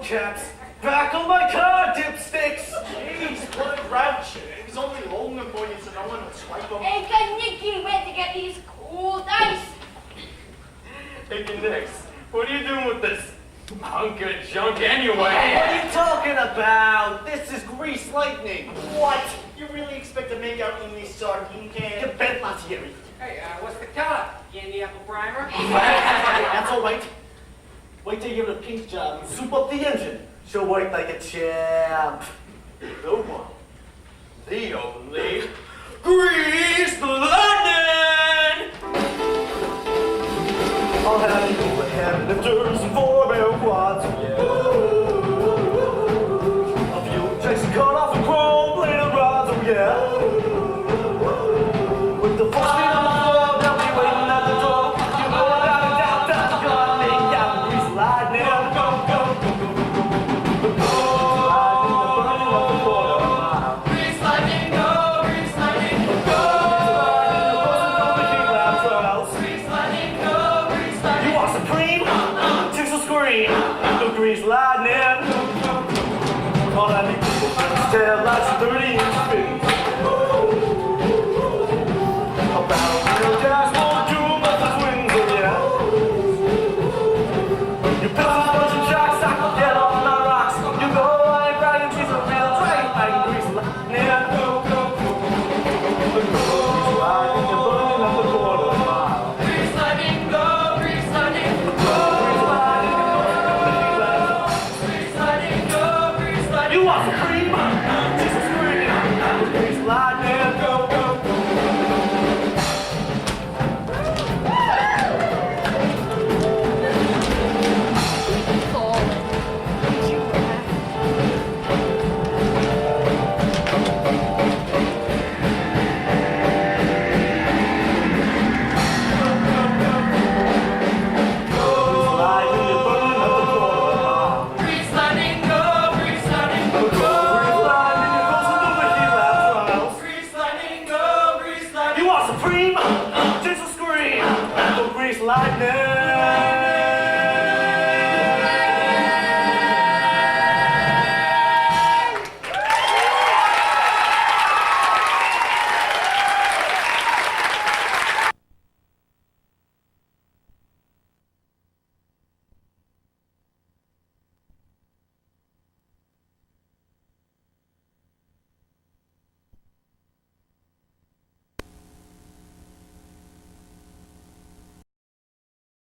hubcaps. Back on my car, dipsticks. Jeez, what a grouch. It was only holding them for you so no one would swipe them. Hey, got Nicky went to get these cool dice. Hey, Denis, what are you doing with this hunk of junk anyway? What are you talking about? This is grease lightning. What? You really expect to make out in this sardine can? You bet not, Jerry. Hey, what's the color? Candy apple primer? That's all right. Wait till you give it a paint job and soup up the engine. She'll work like a champ. The one, the only, Grease Lightning! I'll have you go ahead lifters and 4-barrel quads, yeah. A few checks cut off and chrome plated rods, oh yeah. With the full speed on the floor, they'll be waiting at the door. You know I got it down, that's gonna make out Grease Lightning. Go, go, go, go, go, go, go, go. Lightning, the burning of the quarter mile. Grease Lightning, go! Grease Lightning, go! Grease Lightning, go! Grease Lightning! You are supreme? Chicks will scream. The Grease Lightning. All I need is tail lights 30